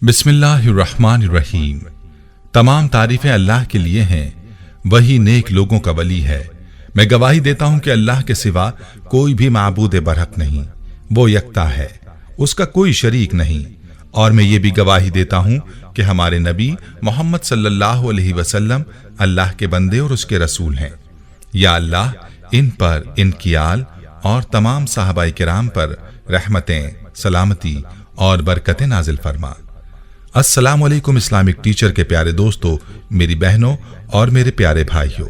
बिस्मिल्लाहिर्रहमानिर्रहीम। तमाम तारीफें अल्लाह के लिए हैं, वही नेक लोगों का वली है। मैं गवाही देता हूं कि अल्लाह के सिवा कोई भी माबूद बरहक नहीं, वो यकता है, उसका कोई शरीक नहीं। और मैं ये भी गवाही देता हूं कि हमारे नबी मोहम्मद सल्लल्लाहु अलैहि वसल्लम अल्लाह के बंदे और उसके रसूल हैं। या अल्लाह इन पर, इनकी आल और तमाम साहबाए किराम पर रहमतें, सलामती और बरकतें नाजिल फरमा। अस्सलाम वालेकुम इस्लामिक टीचर के प्यारे दोस्तों, मेरी बहनों और मेरे प्यारे भाइयों,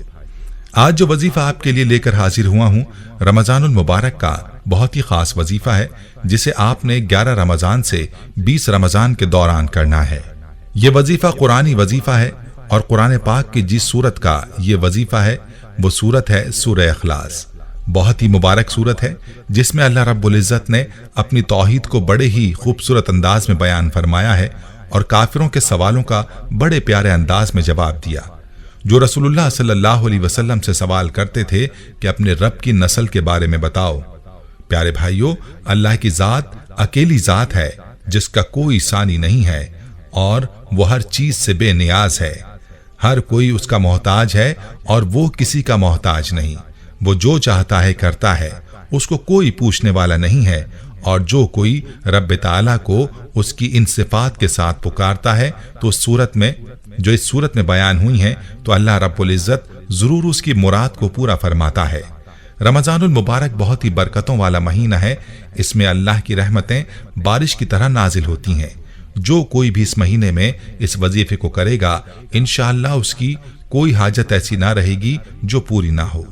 आज जो वजीफा आपके लिए लेकर हाजिर हुआ हूं, रमजानुल मुबारक का बहुत ही खास वजीफा है, जिसे आपने 11 रमजान से 20 रमजान के दौरान करना है। यह वजीफा कुरानी वजीफा है और कुरान पाक की जिस सूरत का ये वजीफा है वो सूरत है सूरह इखलास। बहुत ही मुबारक सूरत है, जिसमें अल्लाह रब्बुल इज्जत ने अपनी तौहीद को बड़े ही खूबसूरत अंदाज में बयान फरमाया है और काफिरों के सवालों का बड़े प्यारे अंदाज में जवाब दिया। जो रसूलुल्लाह सल्लल्लाहु अलैहि वसल्लम से सवाल करते थे कि अपने रब की नस्ल के बारे में बताओ। प्यारे भाइयों, अल्लाह की जात अकेली जात है, जिसका कोई सानी नहीं है और वो हर चीज से बेनियाज है। हर कोई उसका मोहताज है और वो किसी का मोहताज नहीं। वो जो चाहता है करता है, उसको कोई पूछने वाला नहीं है। और जो कोई रब ताला को उसकी इन सिफात के साथ पुकारता है तो इस सूरत में बयान हुई हैं, तो अल्लाह रब्बुल इज्जत जरूर उसकी मुराद को पूरा फरमाता है। रमजानुल मुबारक बहुत ही बरकतों वाला महीना है। इसमें अल्लाह की रहमतें बारिश की तरह नाजिल होती हैं। जो कोई भी इस महीने में इस वजीफे को करेगा, इंशाअल्लाह उसकी कोई हाजत ऐसी ना रहेगी जो पूरी ना हो।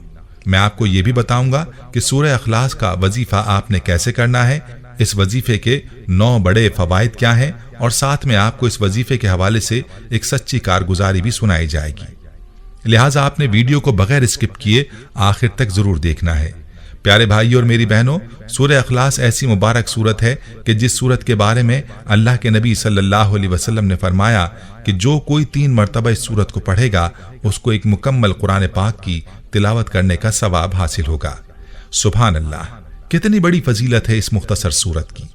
मैं आपको ये भी बताऊंगा कि सूरह इखलास का वजीफा आपने कैसे करना है, इस वजीफे के 9 बड़े फवाइद क्या हैं, और साथ में आपको इस वजीफे के हवाले से एक सच्ची कारगुजारी भी सुनाई जाएगी। लिहाजा आपने वीडियो को बगैर स्किप किए आखिर तक जरूर देखना है। प्यारे भाई और मेरी बहनों, सूरह इखलास ऐसी मुबारक सूरत है कि जिस सूरत के बारे में अल्लाह के नबी सल्लल्लाहु अलैहि वसल्लम ने फरमाया कि जो कोई 3 मरतबा इस सूरत को पढ़ेगा, उसको एक मुकम्मल कुरान पाक की तिलावत करने का सवाब हासिल होगा। सुभान अल्लाह, कितनी बड़ी फजीलत है इस मुख्तसर सूरत की।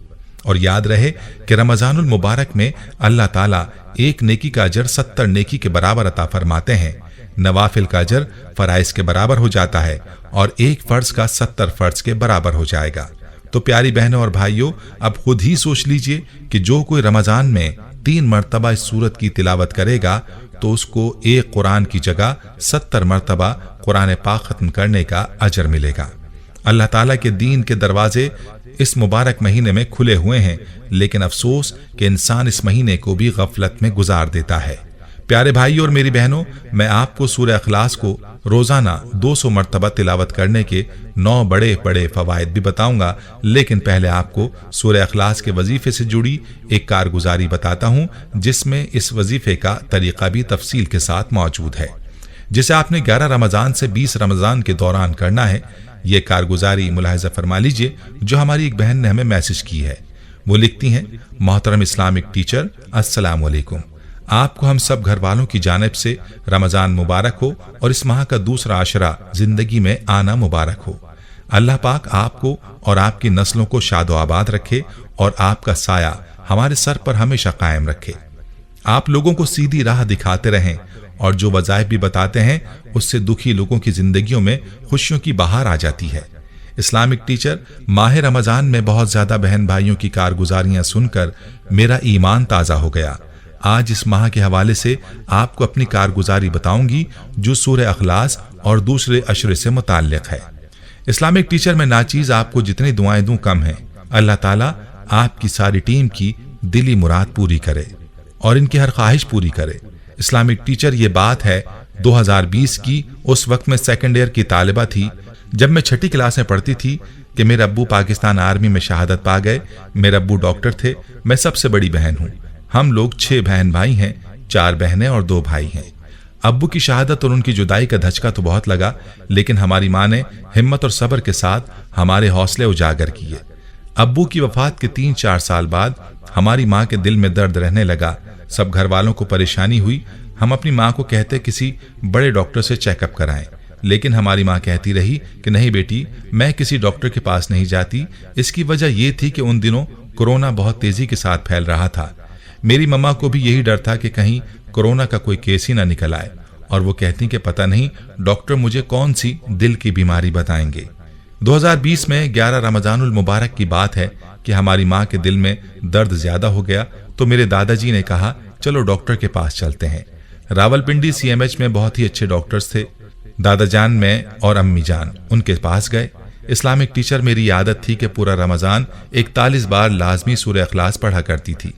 और याद रहे कि रमजानुल मुबारक में अल्लाह ताला एक नेकी का अजर 70 नेकी के बराबर अता फरमाते हैं। नवाफिल का अजर फराइज के बराबर हो जाता है और एक फर्ज का 70 फर्ज के बराबर हो जाएगा। तो प्यारी बहनों और भाइयों, अब खुद ही सोच लीजिए कि जो कोई रमजान में 3 मरतबा इस सूरत की तिलावत करेगा तो उसको एक कुरान की जगह 70 मरतबा कुरान पाक खत्म करने का अजर मिलेगा। अल्लाह ताला के दीन के दरवाजे इस मुबारक महीने में खुले हुए हैं, लेकिन अफसोस कि इंसान इस महीने को भी गफलत में गुजार देता है। प्यारे भाई और मेरी बहनों, मैं आपको सूरह इखलास को रोजाना 200 मरतबा तिलावत करने के 9 बड़े बड़े फवायद भी बताऊंगा, लेकिन पहले आपको सूरह इखलास के वजीफे से जुड़ी एक कारगुजारी बताता हूं, जिसमें इस वजीफे का तरीका भी तफसील के साथ मौजूद है, जिसे आपने 11 रमजान से 20 रमजान के दौरान करना है। ये कारगुजारी मुलाहिजा फरमा लीजिए जो हमारी एक बहन ने हमें मैसेज की है। वो लिखती हैं, मोहतरम इस्लामिक टीचर, अस्सलाम वालेकुम। आपको हम सब घर वालों की जानिब से रमजान मुबारक हो और इस माह का दूसरा आशरा जिंदगी में आना मुबारक हो। अल्लाह पाक आपको और आपकी नस्लों को शादो आबाद रखे और आपका साया हमारे सर पर हमेशा कायम रखे। आप लोगों को सीधी राह दिखाते रहें और जो वज़ाइफ भी बताते हैं, उससे दुखी लोगों की जिंदगियों में खुशियों की बहार आ जाती है। इस्लामिक टीचर, माह रमजान में बहुत ज्यादा बहन भाइयों की कारगुजारियां सुनकर मेरा ईमान ताज़ा हो गया। आज इस माह के हवाले से आपको अपनी कारगुजारी बताऊंगी जो सूरह इखलास और दूसरे अशरे से मुताल्लिक है। इस्लामिक टीचर, मैं नाचीज आपको जितनी दुआएं दूं कम है। अल्लाह ताला आपकी सारी टीम की दिली मुराद पूरी करे और इनकी हर ख्वाहिश पूरी करे। इस्लामिक टीचर, ये बात है 2020 की। उस वक्त मैं सेकेंड ईयर की तालिबा थी। जब मैं 6ठी क्लास में पढ़ती थी कि मेरे अब्बू पाकिस्तान आर्मी में शहादत पा गए। मेरे अब्बू डॉक्टर थे। मैं सबसे बड़ी बहन हूँ। हम लोग 6 बहन भाई हैं, 4 बहनें और 2 भाई हैं। अब्बू की शहादत और उनकी जुदाई का धचका तो बहुत लगा, लेकिन हमारी माँ ने हिम्मत और सब्र के साथ हमारे हौसले उजागर किए। अब्बू की वफात के 3-4 साल बाद हमारी माँ के दिल में दर्द रहने लगा। सब घर वालों को परेशानी हुई। हम अपनी माँ को कहते किसी बड़े डॉक्टर से चेकअप कराएं, लेकिन हमारी माँ कहती रही कि नहीं बेटी, मैं किसी डॉक्टर के पास नहीं जाती। इसकी वजह यह थी कि उन दिनों कोरोना बहुत तेजी के साथ फैल रहा था। मेरी मम्मा को भी यही डर था कि कहीं कोरोना का कोई केस ही ना निकल आए, और वो कहती कि पता नहीं डॉक्टर मुझे कौन सी दिल की बीमारी बताएंगे। 2020 में 11 रमजानुल मुबारक की बात है कि हमारी माँ के दिल में दर्द ज्यादा हो गया, तो मेरे दादाजी ने कहा चलो डॉक्टर के पास चलते हैं। रावलपिंडी CMH में बहुत ही अच्छे डॉक्टर्स थे। दादा जान, मैं और अम्मी जान उनके पास गए। इस्लामिक टीचर मेरी आदत थी कि पूरा रमजान 41 बार लाजमी सूरह इखलास पढ़ा करती थी।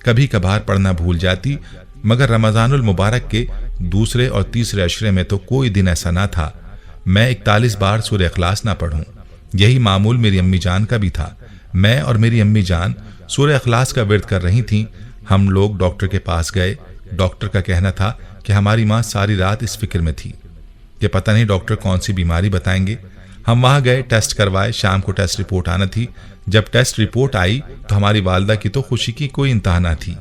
कभी कभार पढ़ना भूल जाती, मगर रमजानुल मुबारक के दूसरे और तीसरे अशरे में तो कोई दिन ऐसा ना था मैं 41 बार सूरह इखलास ना पढ़ूं। यही मामूल मेरी अम्मी जान का भी था। मैं और मेरी अम्मी जान सूरह इखलास का विर्द कर रही थीं। हम लोग डॉक्टर के पास गए। डॉक्टर का कहना था कि हमारी माँ सारी रात इस फिक्र में थी कि पता नहीं डॉक्टर कौन सी बीमारी बताएंगे। हम वहां गए, टेस्ट करवाए। शाम को टेस्ट रिपोर्ट आना थी। जब टेस्ट रिपोर्ट आई तो हमारी वालदा की तो खुशी की कोई इंतहा ना थी।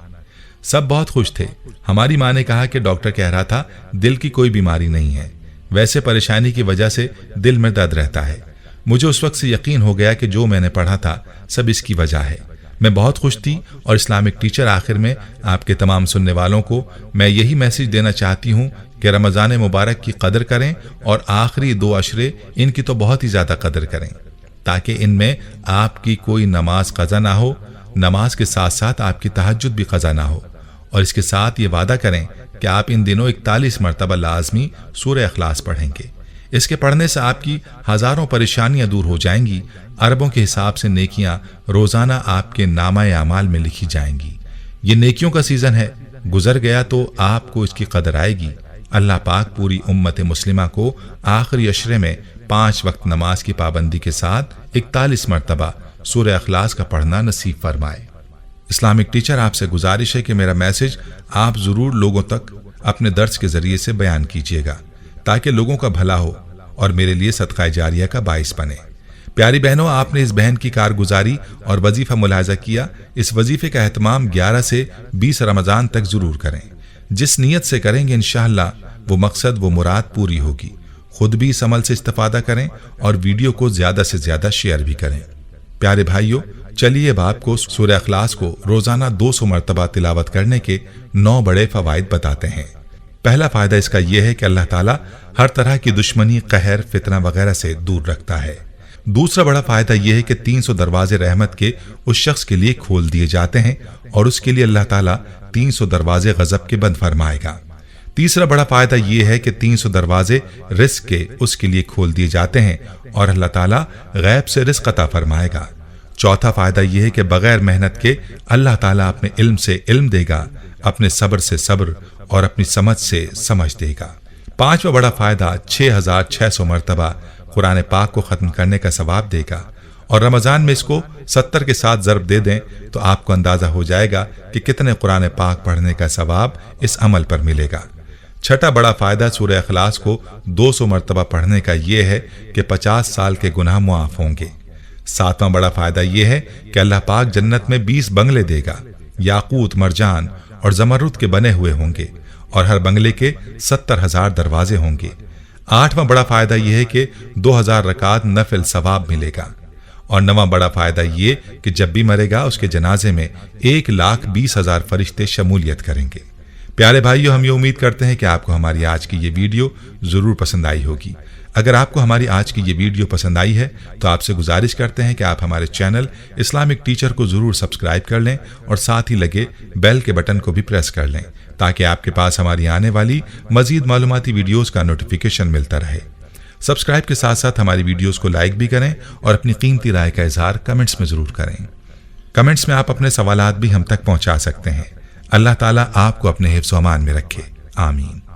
सब बहुत खुश थे। हमारी माँ ने कहा कि डॉक्टर कह रहा था दिल की कोई बीमारी नहीं है, वैसे परेशानी की वजह से दिल में दर्द रहता है। मुझे उस वक्त से यकीन हो गया कि जो मैंने पढ़ा था सब इसकी वजह है। मैं बहुत खुश थी। और इस्लामिक टीचर, आखिर में आपके तमाम सुनने वालों को मैं यही मैसेज देना चाहती हूँ कि रमज़ान मुबारक की कदर करें और आखिरी 2 अशरे इनकी तो बहुत ही ज़्यादा कदर करें, ताकि इनमें आपकी कोई नमाज कज़ा ना हो, नमाज के साथ साथ आपकी तहज्जुद भी कज़ा ना हो। और इसके साथ ये वादा करें कि आप इन दिनों 41 मरतबा लाजमी सूरह इखलास पढ़ेंगे। इसके पढ़ने से आपकी हजारों परेशानियां दूर हो जाएंगी। अरबों के हिसाब से नेकियां रोजाना आपके नामा अमाल में लिखी जाएंगी। ये नेकियों का सीजन है, गुजर गया तो आपको इसकी कदर आएगी। अल्लाह पाक पूरी उम्मत मुस्लिमा को आखिरी अशरे में 5 वक्त नमाज की पाबंदी के साथ 41 मरतबा सूरह इखलास का पढ़ना नसीब फरमाए। इस्लामिक टीचर, आपसे गुजारिश है कि मेरा मैसेज आप जरूर लोगों तक अपने दर्स के जरिए से बयान कीजिएगा, ताकि लोगों का भला हो और मेरे लिए सदका जारिया का बाइस बने। प्यारी बहनों, आपने इस बहन की कारगुजारी और वजीफा मुलाहजा किया। इस वजीफे का एहतमाम 11 से 20 रमजान तक जरूर करें। जिस नीयत से करेंगे इंशाअल्लाह वो मकसद, वो मुराद पूरी होगी। खुद भी इस अमल से इस्तेफादा करें और वीडियो को ज्यादा से ज्यादा शेयर भी करें। प्यारे भाइयों, चलिए अब आपको सूरह इखलास को रोजाना 200 मरतबा तिलावत करने के 9 बड़े फवाइद बताते हैं। पहला फायदा इसका यह है कि अल्लाह ताला हर तरह की दुश्मनी, कहर, फितना वगैरह से दूर रखता है। दूसरा बड़ा फायदा यह है कि 300 दरवाजे रहमत के उस शख्स के लिए खोल दिए जाते हैं और उसके लिए अल्लाह ताला 300 दरवाजे गजब के बंद फरमाएगा। तीसरा बड़ा फायदा यह है कि 300 दरवाजे रिस्क के उसके लिए खोल दिए जाते हैं और अल्लाह ताला गैब से रिस्क अता फरमाएगा। चौथा फायदा यह है कि बगैर मेहनत के अल्लाह ताला अपने इल्म से इल्म देगा, अपने सब्र से सब्र और अपनी समझ से समझ देगा। पांचवा बड़ा फायदा 6600 मरतबा कुरान पाक को खत्म करने का सवाब देगा। और रमजान में इसको 70 के साथ ज़रब दे दें तो आपको अंदाजा हो जाएगा कि कितने कुरान पाक पढ़ने का सवाब इस अमल पर मिलेगा। छठा बड़ा फायदा सूरह इखलास को 200 मरतबा पढ़ने का यह है कि 50 साल के गुनाह मुआफ होंगे। सातवां बड़ा फायदा यह है कि अल्लाह पाक जन्नत में 20 बंगले देगा, याकूत, मरजान और जमरुद के बने हुए होंगे और हर बंगले के 70,000 दरवाजे होंगे। आठवां बड़ा फायदा यह है कि 2000 रकात नफिल सवाब मिलेगा। और नवां बड़ा फायदा ये कि जब भी मरेगा उसके जनाजे में 1,20,000 फरिश्ते शमूलियत करेंगे। प्यारे भाइयों, हम ये उम्मीद करते हैं कि आपको हमारी आज की ये वीडियो जरूर पसंद आई होगी। अगर आपको हमारी आज की ये वीडियो पसंद आई है तो आपसे गुजारिश करते हैं कि आप हमारे चैनल इस्लामिक टीचर को जरूर सब्सक्राइब कर लें और साथ ही लगे बेल के बटन को भी प्रेस कर लें, ताकि आपके पास हमारी आने वाली मजीद मालूमाती वीडियोस का नोटिफिकेशन मिलता रहे। सब्सक्राइब के साथ साथ हमारी वीडियोस को लाइक भी करें और अपनी कीमती राय का इजहार कमेंट्स में जरूर करें। कमेंट्स में आप अपने सवालात भी हम तक पहुंचा सकते हैं। अल्लाह ताला आपको अपने हिफ्ज़-ओ-अमान में रखे। आमीन।